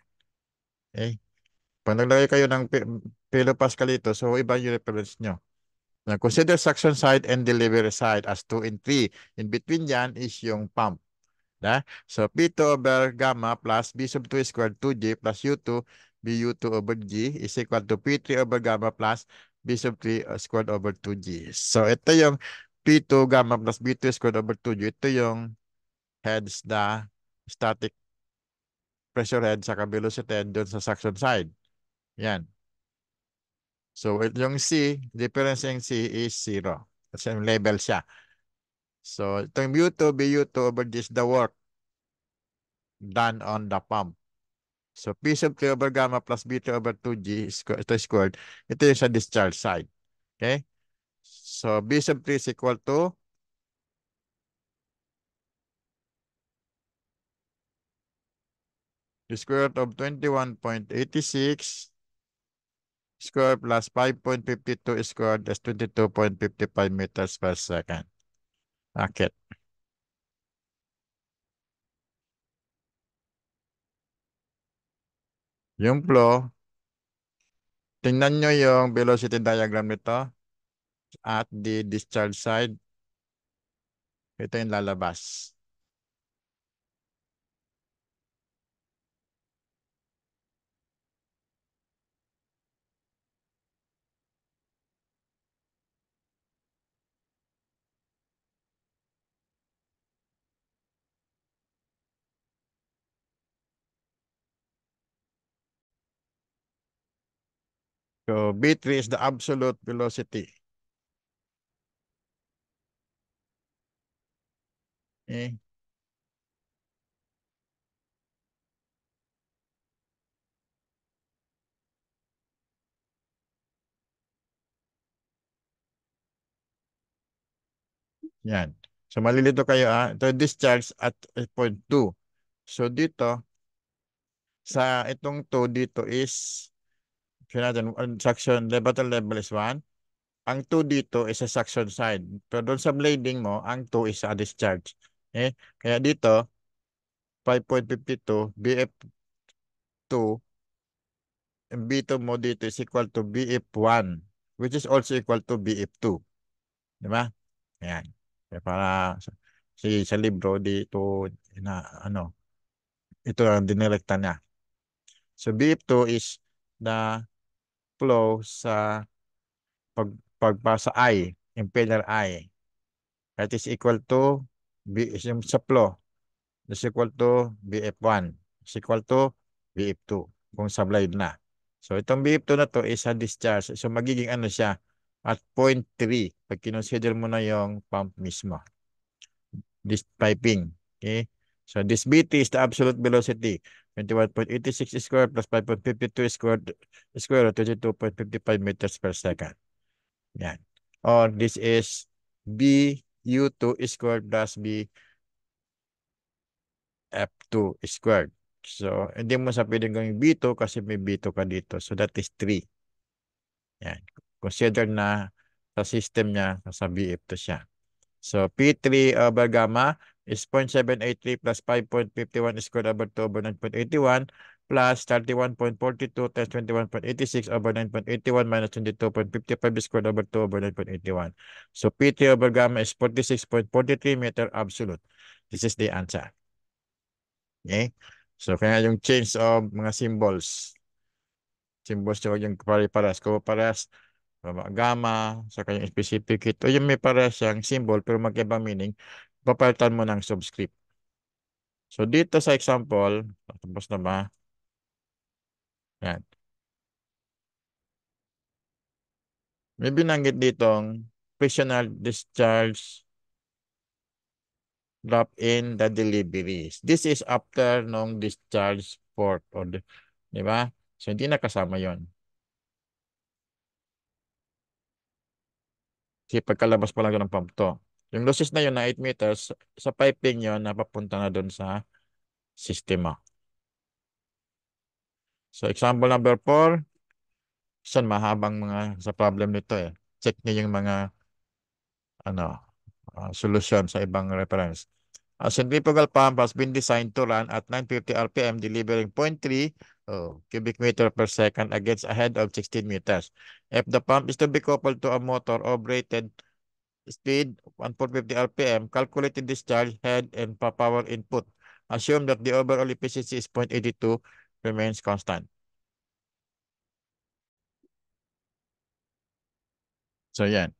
Okay? Pag naglagay kayo ng kilopascal ito, so iba yung reference nyo. Now, consider suction side and delivery side as 2 and 3. In between yan is yung pump. So, P2 over gamma plus B sub 2 squared 2G plus U2 BU2 over G is equal to P3 over gamma plus B sub 3 squared over 2G. So, ito yung P2 gamma plus B2 squared over 2G. Ito yung heads the static pressure head sa velocity head doon sa suction side. Yan. So, yung C, difference ng C is 0. Kasi level siya. So, itong Bu2 over this the work done on the pump. So, P sub 3 over gamma plus B2 over 2G ito squared. Ito yung sa discharge side. Okay? So, B sub 3 is equal to the square root of 21.86 square plus 5.52 square that's 22.55 meters per second. Akit. Yung flow, tingnan nyo yung velocity diagram nito at the discharge side. Ito yung lalabas. So, B3 is the absolute velocity. Okay? Yan. So, malilito kayo ito discharge at point 2. So, dito, sa itong 2 dito is, natin, suction level to level is 1. Ang 2 dito is sa suction side. Pero doon sa blading mo, ang 2 is sa discharge. Okay? Kaya dito, 5.52, BF2, and B2 mo dito is equal to BF1, which is also equal to BF2. Di ba? Ayan. Kaya para sa libro dito na ito ang dinirekta niya. So BF2 is the flow sa pagpasa I, impeller I. That is equal to yung sa flow is equal to BF1 is equal to BF2 kung sublied na. So itong BF2 na to is a discharge. So magiging ano siya at 0.3 pag kinonsider mo na yung pump mismo. This piping. Okay? So this BT is the absolute velocity. 21.86 square plus 5.52 square root 22.55 meters per second. Yan. Or this is BU2 squared plus BF2 squared. So, hindi mo sa pwedeng gawing B2 kasi may B2 ka dito. So, that is 3. Yan. Consider na sa system niya, sa BF2 siya. So, P3 over gamma is 0.783 plus 5.51 squared over 2 over 9.81 plus 31.42 times 21.86 over 9.81 minus 22.55 squared over 2 over 9.81. So, P3 over gamma is 46.43 meter absolute. This is the answer. Okay? So, kaya yung change of mga symbols. Symbols yung pare-paras. Kung paras, gamma, sa kanyang specific ito. Yung may pares siyang symbol pero magkaibang meaning, papalitan mo ng subscript. So, dito sa example, tapos na ba? Yan. May binanggit ditong frictional discharge drop in the deliveries. This is after nung discharge port. Di ba? So, hindi nakasama yon. Kasi pagkalabas pa lang ng pump to. Yung losses na yun na 8 meters, sa piping yon napapunta na doon sa sistema. So, example number 4, saan mahabang mga sa problem nito eh. Check niyo yung mga solusyon sa ibang reference. A centrifugal pump has been designed to run at 950 RPM, delivering 0.3 cubic meter per second against a head of 16 meters. If the pump is to be coupled to a motor of rated speed 150 RPM, calculated discharge, head, and power input. Assume that the overall efficiency is 0.82 remains constant. So, yan.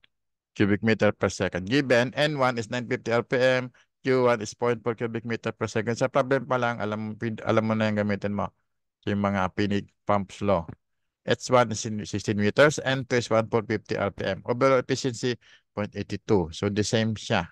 Cubic meter per second. Given, N1 is 950 RPM, Q1 is 0.4 cubic meter per second. Sa problem pa lang, alam mo na yung gamitin mo. Yung mga Pinning Pump's Law. H1 is in 16 meters, N2 is 1450 RPM. Overall efficiency, 0.82. So the same siya.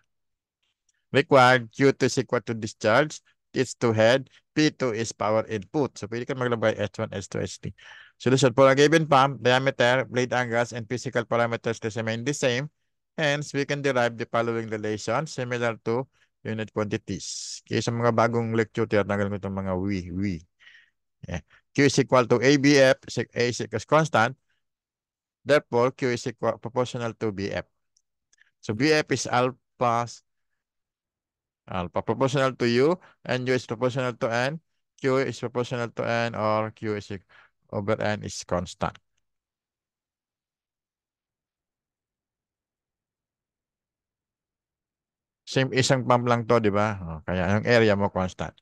Required, Q2 is equal to discharge, H2 head, P2 is power input. So pwede ka maglagay H1, H2, H3. Solution for a given pump, diameter, blade angles, and physical parameters to remain the same. Hence, we can derive the following relation similar to unit quantities. Okay, sa mga bagong lecture, tinatanggal ko itong mga we. Yeah. Q is equal to ABF, A is equals constant. Therefore, Q is equal proportional to BF. So BF is alpha proportional to U, and U is proportional to N. Q is proportional to N, or Q is over N is constant. Same isang pump lang to, di ba? Kaya yung area mo constant.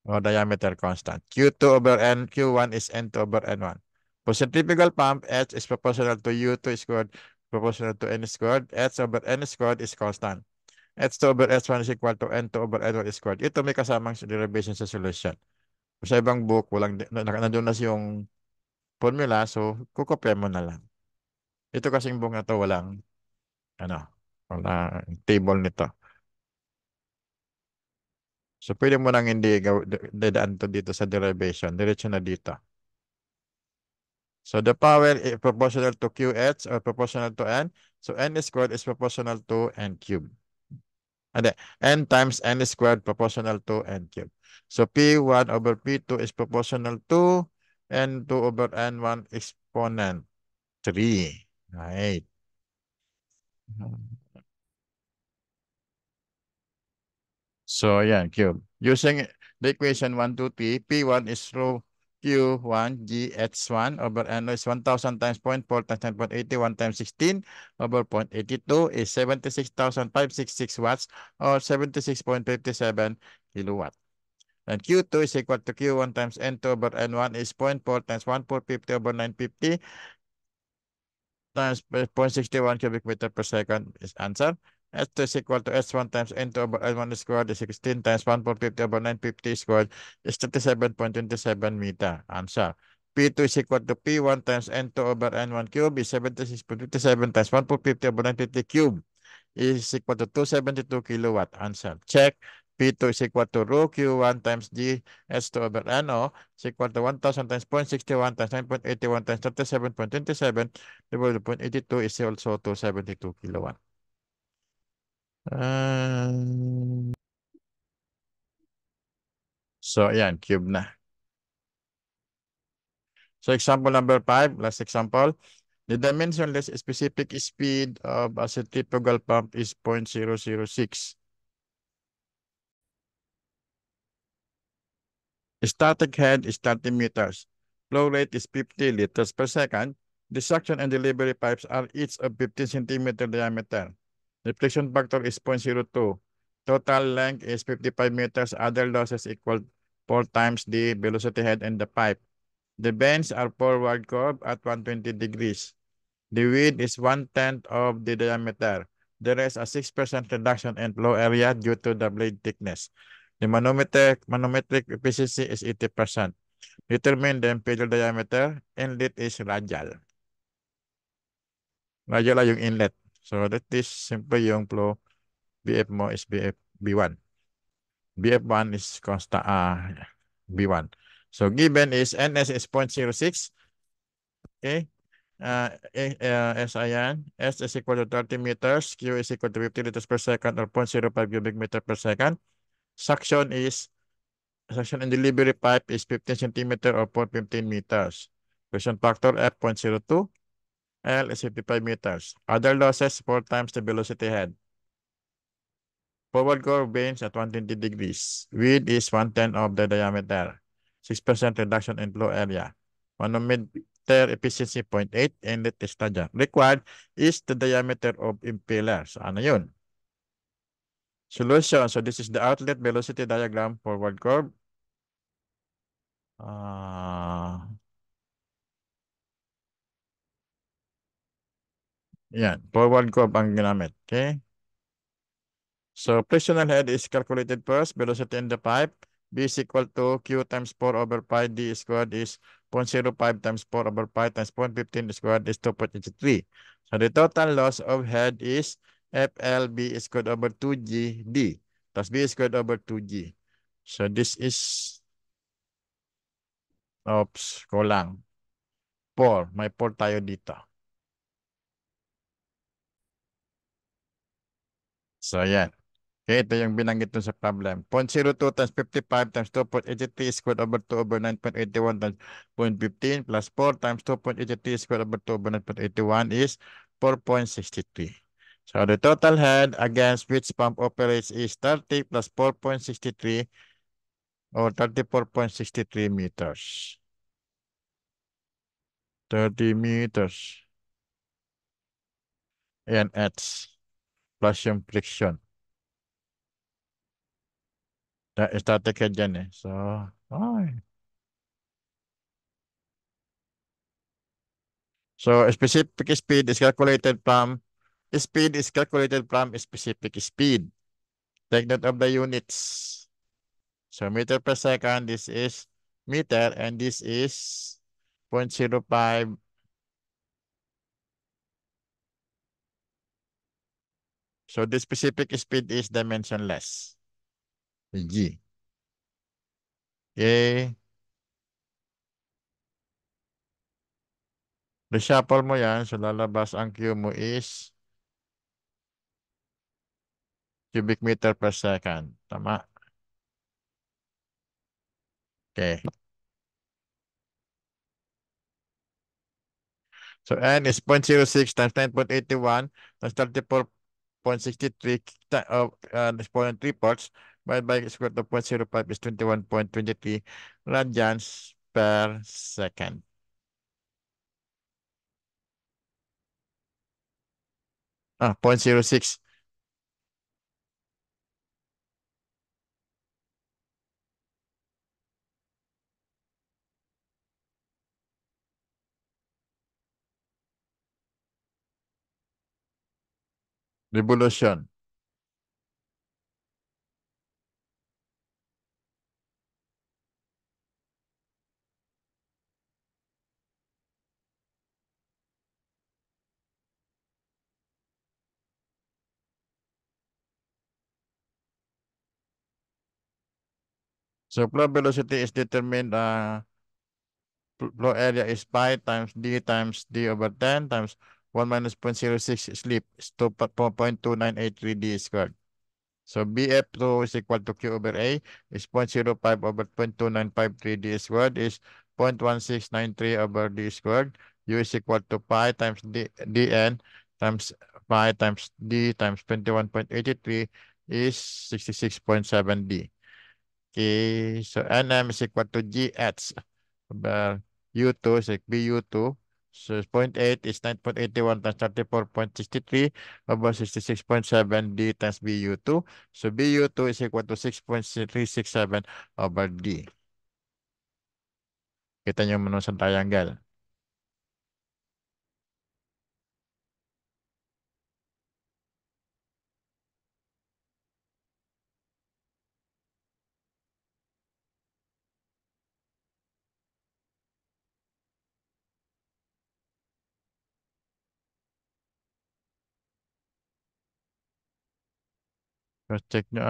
O diameter constant. Q2 over N, Q1 is N2 over N1. For centrifugal pump, H is proportional to U2 squared, proportional to N squared. H over N squared is constant. H2 over H1 is equal to N2 over N1 squared. Ito may kasamang derivation sa solution. Sa ibang book, walang, nandun na yung formula, so kukopya mo na lang. Ito kasing book na to, ano, walang table nito. So, pwede mo nang hindi dadaan to dito sa derivation. Diretso na dito. So, the power is proportional to QH or proportional to N. So, N squared is proportional to N cubed. And N times N squared proportional to N cubed. So, P1 over P2 is proportional to N2 over N1 exponent 3. Right. So, ayan, cube. Using the equation 1, 2, 3, P1 is rho Q1 GH1 over N is 1,000 times 0.4 times 10.81 times 16 over 0.82 is 76,566 watts or 76.57 kilowatt. And Q2 is equal to Q1 times N2 over N1 is 0.4 times 1,450 over 950 times 0.61 cubic meter per second is answer. S2 is equal to S1 times N2 over N1 squared is 16 times 1,450 over 950 squared is 37.27 meter. Answer. P2 is equal to P1 times N2 over N1 cube is 76.57 times 1,450 over 950 cube is equal to 272 kilowatt. Answer. Check. P2 is equal to rho Q1 times G S2 over NO is equal to 1,000 times 0.61 times 9.81 times 37.27 divided by 0.82 is also 272 kilowatt. So, ayan, cube na. So, example number 5, last example. The dimensionless specific speed of a centrifugal pump is 0.006. Static head is 30 meters. Flow rate is 50 liters per second. The suction and delivery pipes are each of 15 centimeter diameter. Deflection factor is 0.02. Total length is 55 meters. Other losses equal 4 times the velocity head and the pipe. The bends are forward curve at 120 degrees. The width is 1/10 of the diameter. There is a 6% reduction in flow area due to the blade thickness. The manometric efficiency is 80%. Determine the imperial diameter. Inlet is radial. Radial ay yung inlet. So that is simple yung flow. BF mo is BF B1. BF1 is constant B1. So given is NS is 0.06. Okay. S ayan. S is equal to 30 meters. Q is equal to 50 liters per second or 0.05 cubic meter per second. Suction and delivery pipe is 15 centimeter or 0.15 meters. Friction factor F 0.02. L is 55 meters. Other losses 4 times the velocity head. Forward curve bends at 120 degrees. Width is 1/10 of the diameter. 6% reduction in flow area. Manometer efficiency 0.8 inlet is radial. Required is the diameter of impeller. So ano yun? Solution. So this is the outlet velocity diagram, forward curve. Yan. Forward curve ang ginamit. Okay? So frictional head is calculated first. Velocity in the pipe. B is equal to Q times 4 over pi D squared is 0.05 times 4 over 5 times 0.15 squared is 2.83. So the total loss of head is FLB squared over 2GD plus B squared over 2G. So this is, oops, kulang. 4. May 4 tayo dito. So, yan. Okay, ito yung binanggit dun sa problem. 0.02 times 55 times 2.83 squared over 2 over 9.81 times 0.15 plus 4 times 2.83 squared over 2 over 9.81 is 4.63. So the total head against which pump operates is 30 plus 4.63 or 34.63 meters. 30 meters. Ayan, H plus yung friction. Static head yan eh. So, ay. So specific speed is calculated from specific speed. Take note of the units. So meter per second, this is meter, and this is 0.05. So the specific speed is dimensionless. G. Okay. Reshuffle mo yan. So lalabas ang Q mo is cubic meter per second. Tama? Okay. So N is 0.06 times 9.81 times 34.63 exponent 3 parts divided by square root of 0.05 is 21.23 radians per second. Ah, 0.06. Revolution. So flow velocity is determined, flow area is pi times d over 10 times 1 minus 0.06 slip is 2.2983 d squared. So BF2 is equal to Q over A is 0.05 over 0.2953 d squared is 0.1693 over d squared. U is equal to pi times dn times pi times d times 21.83 is 66.7 d. Okay, so NM is equal to GH over U2 is like BU2. So 0.8 is 9.81 times 34.63 over 66.7 D times BU2. So BU2 is equal to 6.367 over D. Kita nyo muna sa triangle. Cross check nyo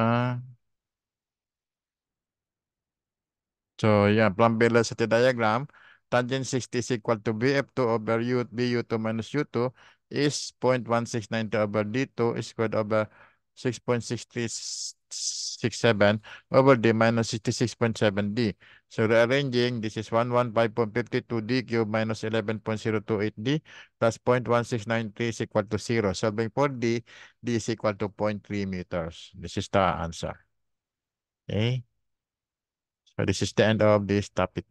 So, yeah, plumb velocity diagram, tangent 60 is equal to BF2 over BU2 minus U2 is 0.1692 over D2 squared over 6.6367 over D minus 66.7 D. So, rearranging, this is 115.52 D cubed minus 11.028 D plus 0.1693 is equal to 0. Solving for D, D is equal to 0.3 meters. This is the answer. Okay. So this is the end of this topic.